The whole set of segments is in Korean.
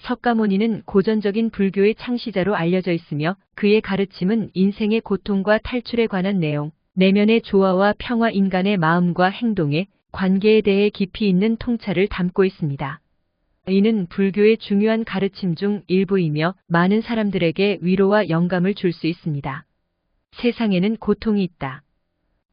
석가모니는 고전적인 불교의 창시자로 알려져 있으며 그의 가르침은 인생의 고통과 탈출에 관한 내용, 내면의 조화와 평화, 인간의 마음과 행동의 관계에 대해 깊이 있는 통찰을 담고 있습니다. 이는 불교의 중요한 가르침 중 일부이며 많은 사람들에게 위로와 영감을 줄 수 있습니다. 세상에는 고통이 있다.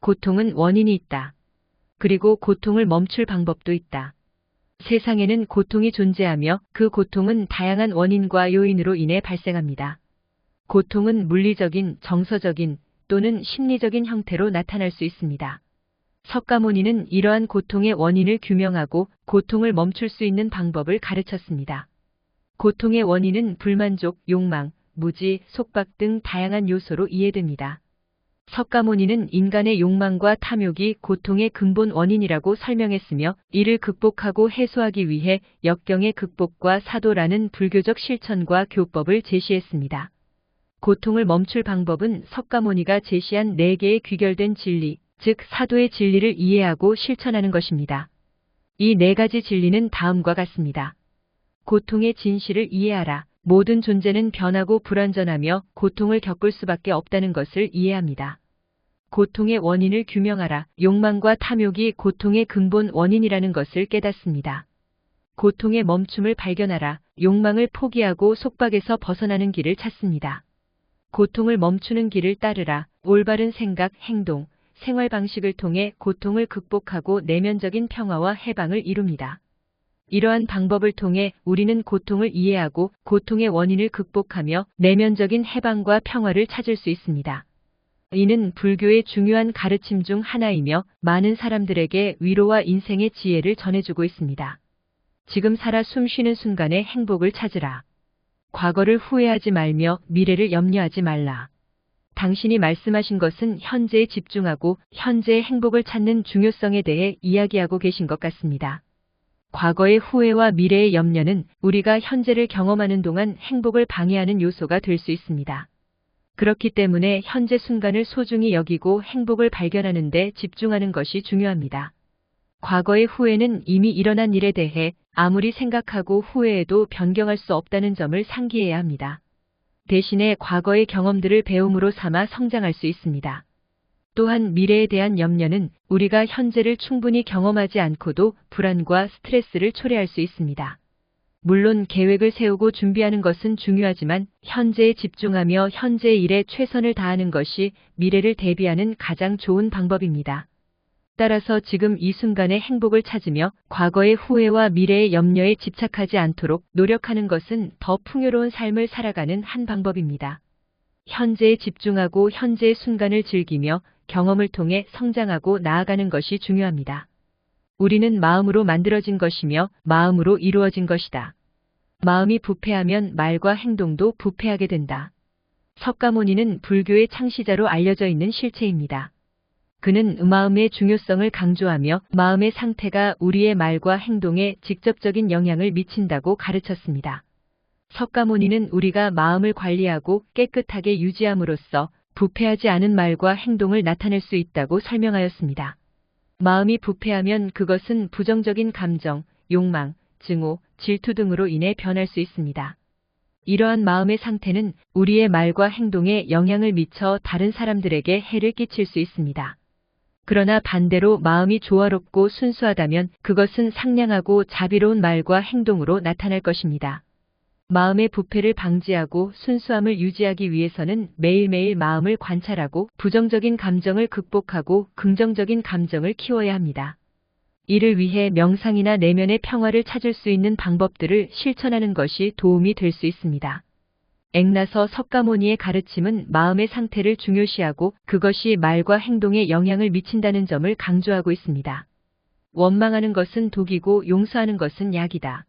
고통은 원인이 있다. 그리고 고통을 멈출 방법도 있다. 세상에는 고통이 존재하며 그 고통은 다양한 원인과 요인으로 인해 발생합니다. 고통은 물리적인, 정서적인 또는 심리적인 형태로 나타날 수 있습니다. 석가모니는 이러한 고통의 원인을 규명하고 고통을 멈출 수 있는 방법을 가르쳤습니다. 고통의 원인은 불만족, 욕망, 무지, 속박 등 다양한 요소로 이해됩니다. 석가모니는 인간의 욕망과 탐욕이 고통의 근본 원인이라고 설명했으며 이를 극복하고 해소하기 위해 역경의 극복과 사도라는 불교적 실천과 교법을 제시했습니다. 고통을 멈출 방법은 석가모니가 제시한 4개의 귀결된 진리, 즉 사도의 진리를 이해하고 실천하는 것입니다. 이 4가지 진리는 다음과 같습니다. 고통의 진실을 이해하라. 모든 존재는 변하고 불완전하며 고통을 겪을 수밖에 없다는 것을 이해합니다. 고통의 원인을 규명하라. 욕망과 탐욕이 고통의 근본 원인이라는 것을 깨닫습니다. 고통의 멈춤을 발견하라. 욕망을 포기하고 속박에서 벗어나는 길을 찾습니다. 고통을 멈추는 길을 따르라. 올바른 생각, 행동, 생활 방식을 통해 고통을 극복하고 내면적인 평화와 해방을 이룹니다. 이러한 방법을 통해 우리는 고통을 이해하고 고통의 원인을 극복하며 내면적인 해방과 평화를 찾을 수 있습니다. 이는 불교의 중요한 가르침 중 하나이며 많은 사람들에게 위로와 인생의 지혜를 전해주고 있습니다. 지금 살아 숨쉬는 순간에 행복을 찾으라. 과거를 후회하지 말며 미래를 염려하지 말라. 당신이 말씀하신 것은 현재에 집중하고 현재의 행복을 찾는 중요성에 대해 이야기하고 계신 것 같습니다. 과거의 후회와 미래의 염려는 우리가 현재를 경험하는 동안 행복을 방해하는 요소가 될 수 있습니다. 그렇기 때문에 현재 순간을 소중히 여기고 행복을 발견하는 데 집중하는 것이 중요합니다. 과거의 후회는 이미 일어난 일에 대해 아무리 생각하고 후회해도 변경할 수 없다는 점을 상기해야 합니다. 대신에 과거의 경험들을 배움으로 삼아 성장할 수 있습니다. 또한 미래에 대한 염려는 우리가 현재를 충분히 경험하지 않고도 불안과 스트레스를 초래할 수 있습니다. 물론 계획을 세우고 준비하는 것은 중요하지만 현재에 집중하며 현재의 일에 최선을 다하는 것이 미래를 대비하는 가장 좋은 방법입니다. 따라서 지금 이 순간의 행복을 찾으며 과거의 후회와 미래의 염려에 집착하지 않도록 노력하는 것은 더 풍요로운 삶을 살아가는 한 방법입니다. 현재에 집중하고 현재의 순간을 즐기며 경험을 통해 성장하고 나아가는 것이 중요합니다. 우리는 마음으로 만들어진 것이며 마음으로 이루어진 것이다. 마음이 부패하면 말과 행동도 부패하게 된다. 석가모니는 불교의 창시자로 알려져 있는 실체입니다. 그는 마음의 중요성을 강조하며 마음의 상태가 우리의 말과 행동에 직접적인 영향을 미친다고 가르쳤습니다. 석가모니는 우리가 마음을 관리하고 깨끗하게 유지함으로써 부패하지 않은 말과 행동을 나타낼 수 있다고 설명하였습니다. 마음이 부패하면 그것은 부정적인 감정, 욕망, 증오, 질투 등으로 인해 변할 수 있습니다. 이러한 마음의 상태는 우리의 말과 행동에 영향을 미쳐 다른 사람들에게 해를 끼칠 수 있습니다. 그러나 반대로 마음이 조화롭고 순수하다면 그것은 상냥하고 자비로운 말과 행동으로 나타날 것입니다. 마음의 부패를 방지하고 순수함을 유지하기 위해서는 매일매일 마음을 관찰하고 부정적인 감정을 극복하고 긍정적인 감정을 키워야 합니다. 이를 위해 명상이나 내면의 평화를 찾을 수 있는 방법들을 실천하는 것이 도움이 될 수 있습니다. 액나서 석가모니의 가르침은 마음의 상태를 중요시하고 그것이 말과 행동에 영향을 미친다는 점을 강조하고 있습니다. 원망하는 것은 독이고 용서하는 것은 약이다.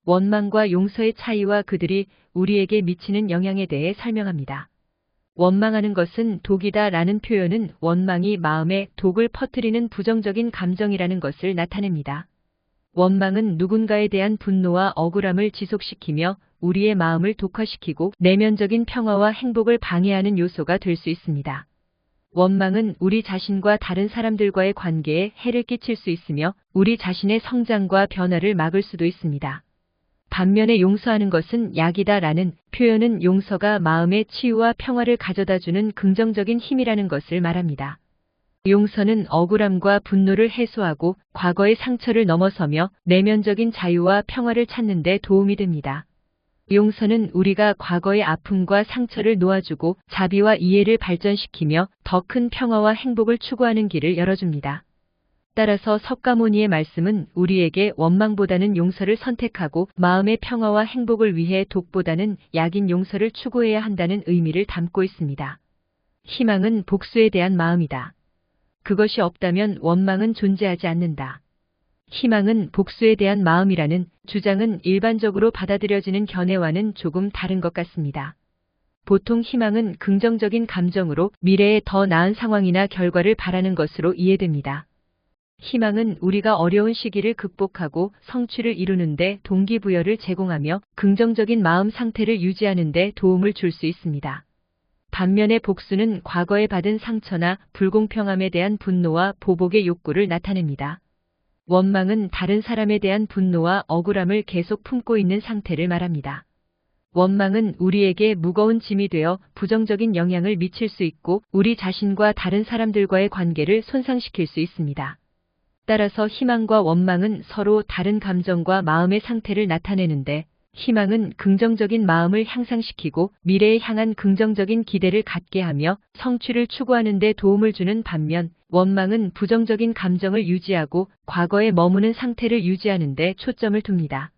원망과 용서의 차이와 그들이 우리에게 미치는 영향에 대해 설명합니다. 원망하는 것은 독이다 라는 표현은 원망이 마음에 독을 퍼뜨리는 부정적인 감정이라는 것을 나타냅니다. 원망은 누군가에 대한 분노와 억울함을 지속시키며 우리의 마음을 독화시키고 내면적인 평화와 행복을 방해하는 요소가 될 수 있습니다. 원망은 우리 자신과 다른 사람들과의 관계에 해를 끼칠 수 있으며 우리 자신의 성장과 변화를 막을 수도 있습니다. 반면에 용서하는 것은 약이다라는 표현은 용서가 마음의 치유와 평화를 가져다주는 긍정적인 힘이라는 것을 말합니다. 용서는 억울함과 분노를 해소하고 과거의 상처를 넘어서며 내면적인 자유와 평화를 찾는 데 도움이 됩니다. 용서는 우리가 과거의 아픔과 상처를 놓아주고 자비와 이해를 발전시키며 더 큰 평화와 행복을 추구하는 길을 열어줍니다. 따라서 석가모니의 말씀은 우리에게 원망보다는 용서를 선택하고 마음의 평화와 행복을 위해 독보다는 약인 용서를 추구해야 한다는 의미를 담고 있습니다. 희망은 복수에 대한 마음이다. 그것이 없다면 원망은 존재하지 않는다. 희망은 복수에 대한 마음이라는 주장은 일반적으로 받아들여지는 견해와는 조금 다른 것 같습니다. 보통 희망은 긍정적인 감정으로 미래에 더 나은 상황이나 결과를 바라는 것으로 이해됩니다. 희망은 우리가 어려운 시기를 극복하고 성취를 이루는 데 동기부여를 제공하며 긍정적인 마음 상태를 유지하는 데 도움을 줄 수 있습니다. 반면에 복수는 과거에 받은 상처나 불공평함에 대한 분노와 보복의 욕구를 나타냅니다. 원망은 다른 사람에 대한 분노와 억울함을 계속 품고 있는 상태를 말합니다. 원망은 우리에게 무거운 짐이 되어 부정적인 영향을 미칠 수 있고 우리 자신과 다른 사람들과의 관계를 손상시킬 수 있습니다. 따라서 희망과 원망은 서로 다른 감정과 마음의 상태를 나타내는데 희망은 긍정적인 마음을 향상시키고 미래에 향한 긍정적인 기대를 갖게 하며 성취를 추구하는 데 도움을 주는 반면 원망은 부정적인 감정을 유지하고 과거에 머무는 상태를 유지하는 데 초점을 둡니다.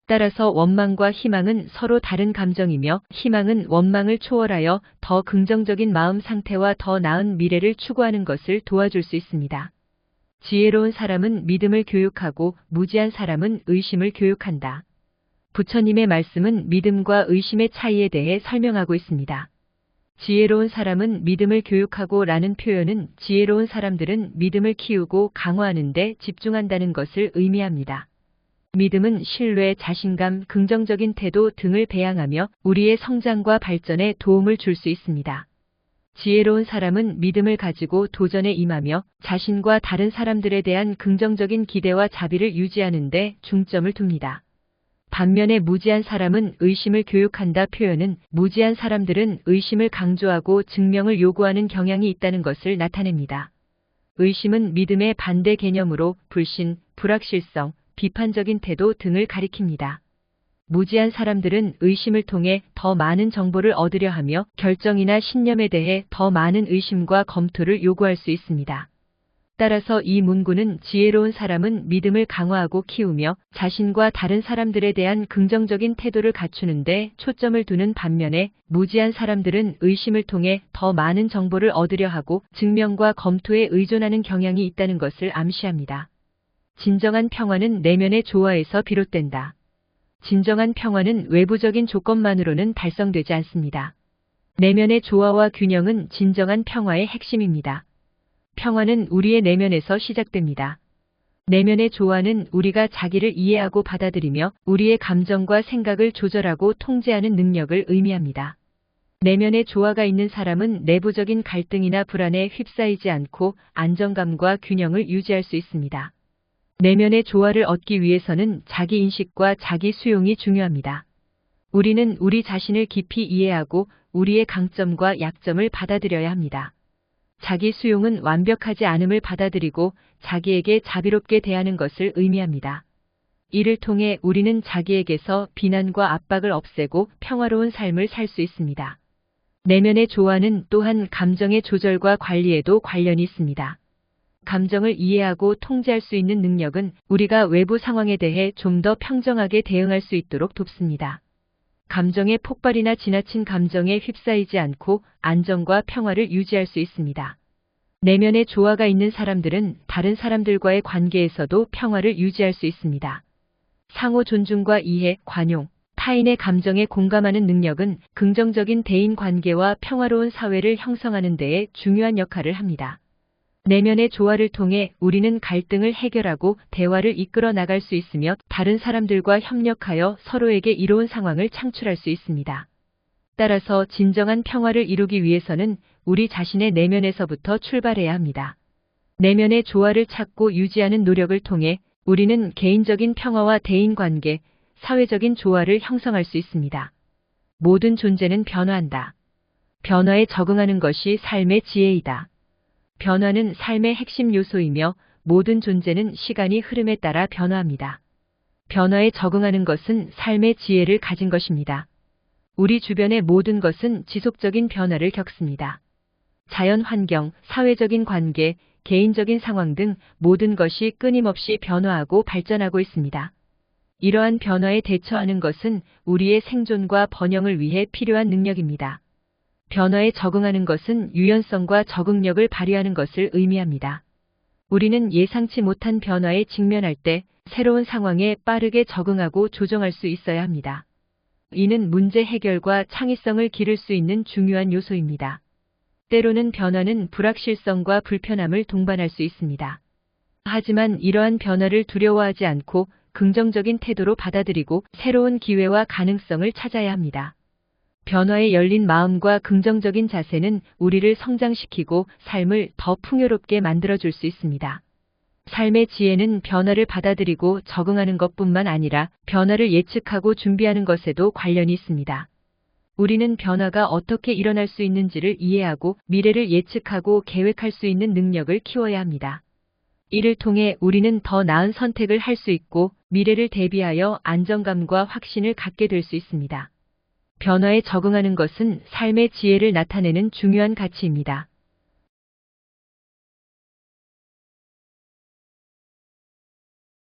따라서 원망과 희망은 서로 다른 감정이며 희망은 원망을 초월하여 더 긍정적인 마음 상태와 더 나은 미래를 추구하는 것을 도와줄 수 있습니다. 지혜로운 사람은 믿음을 교육하고 무지한 사람은 의심을 교육한다. 부처님의 말씀은 믿음과 의심의 차이에 대해 설명하고 있습니다. 지혜로운 사람은 믿음을 교육하고 라는 표현은 지혜로운 사람들은 믿음을 키우고 강화하는 데 집중한다는 것을 의미합니다. 믿음은 신뢰, 자신감, 긍정적인 태도 등을 배양하며 우리의 성장과 발전에 도움을 줄 수 있습니다. 지혜로운 사람은 믿음을 가지고 도전에 임하며 자신과 다른 사람들에 대한 긍정적인 기대와 자비를 유지하는 데 중점을 둡니다. 반면에 무지한 사람은 의심을 교육한다 표현은 무지한 사람들은 의심을 강조하고 증명을 요구하는 경향이 있다는 것을 나타냅니다. 의심은 믿음의 반대 개념으로 불신, 불확실성, 비판적인 태도 등을 가리킵니다. 무지한 사람들은 의심을 통해 더 많은 정보를 얻으려 하며 결정이나 신념에 대해 더 많은 의심과 검토를 요구할 수 있습니다. 따라서 이 문구는 지혜로운 사람은 믿음을 강화하고 키우며 자신과 다른 사람들에 대한 긍정적인 태도를 갖추는 데 초점을 두는 반면에 무지한 사람들은 의심을 통해 더 많은 정보를 얻으려 하고 증명과 검토에 의존하는 경향이 있다는 것을 암시합니다. 진정한 평화는 내면의 조화에서 비롯된다. 진정한 평화는 외부적인 조건만으로는 달성되지 않습니다. 내면의 조화와 균형은 진정한 평화의 핵심입니다. 평화는 우리의 내면에서 시작됩니다. 내면의 조화는 우리가 자기를 이해하고 받아들이며 우리의 감정과 생각을 조절하고 통제하는 능력을 의미합니다. 내면의 조화가 있는 사람은 내부적인 갈등이나 불안에 휩싸이지 않고 안정감과 균형을 유지할 수 있습니다. 내면의 조화를 얻기 위해서는 자기 인식과 자기 수용이 중요합니다. 우리는 우리 자신을 깊이 이해하고 우리의 강점과 약점을 받아들여야 합니다. 자기 수용은 완벽하지 않음을 받아들이고 자기에게 자비롭게 대하는 것을 의미합니다. 이를 통해 우리는 자기에게서 비난과 압박을 없애고 평화로운 삶을 살 수 있습니다. 내면의 조화는 또한 감정의 조절과 관리에도 관련이 있습니다. 감정을 이해하고 통제할 수 있는 능력은 우리가 외부 상황에 대해 좀 더 평정하게 대응할 수 있도록 돕습니다. 감정의 폭발이나 지나친 감정에 휩싸이지 않고 안정과 평화를 유지할 수 있습니다. 내면의 조화가 있는 사람들은 다른 사람들과의 관계에서도 평화를 유지할 수 있습니다. 상호 존중과 이해, 관용, 타인의 감정에 공감하는 능력은 긍정적인 대인 관계와 평화로운 사회를 형성하는 데에 중요한 역할을 합니다. 내면의 조화를 통해 우리는 갈등을 해결하고 대화를 이끌어 나갈 수 있으며 다른 사람들과 협력하여 서로에게 이로운 상황을 창출할 수 있습니다. 따라서 진정한 평화를 이루기 위해서는 우리 자신의 내면에서부터 출발해야 합니다. 내면의 조화를 찾고 유지하는 노력을 통해 우리는 개인적인 평화와 대인관계, 사회적인 조화를 형성할 수 있습니다. 모든 존재는 변화한다. 변화에 적응하는 것이 삶의 지혜이다. 변화는 삶의 핵심 요소이며 모든 존재는 시간이 흐름에 따라 변화합니다. 변화에 적응하는 것은 삶의 지혜를 가진 것입니다. 우리 주변의 모든 것은 지속적인 변화를 겪습니다. 자연 환경, 사회적인 관계, 개인적인 상황 등 모든 것이 끊임없이 변화하고 발전하고 있습니다. 이러한 변화에 대처하는 것은 우리의 생존과 번영을 위해 필요한 능력입니다. 변화에 적응하는 것은 유연성과 적응력을 발휘하는 것을 의미합니다. 우리는 예상치 못한 변화에 직면할 때 새로운 상황에 빠르게 적응하고 조정할 수 있어야 합니다. 이는 문제 해결과 창의성을 기를 수 있는 중요한 요소입니다. 때로는 변화는 불확실성과 불편함을 동반할 수 있습니다. 하지만 이러한 변화를 두려워하지 않고 긍정적인 태도로 받아들이고 새로운 기회와 가능성을 찾아야 합니다. 변화에 열린 마음과 긍정적인 자세는 우리를 성장시키고 삶을 더 풍요롭게 만들어줄 수 있습니다. 삶의 지혜는 변화를 받아들이고 적응하는 것뿐만 아니라 변화를 예측하고 준비하는 것에도 관련이 있습니다. 우리는 변화가 어떻게 일어날 수 있는지를 이해하고 미래를 예측하고 계획할 수 있는 능력을 키워야 합니다. 이를 통해 우리는 더 나은 선택을 할 수 있고 미래를 대비하여 안정감과 확신을 갖게 될 수 있습니다. 변화에 적응하는 것은 삶의 지혜를 나타내는 중요한 가치입니다.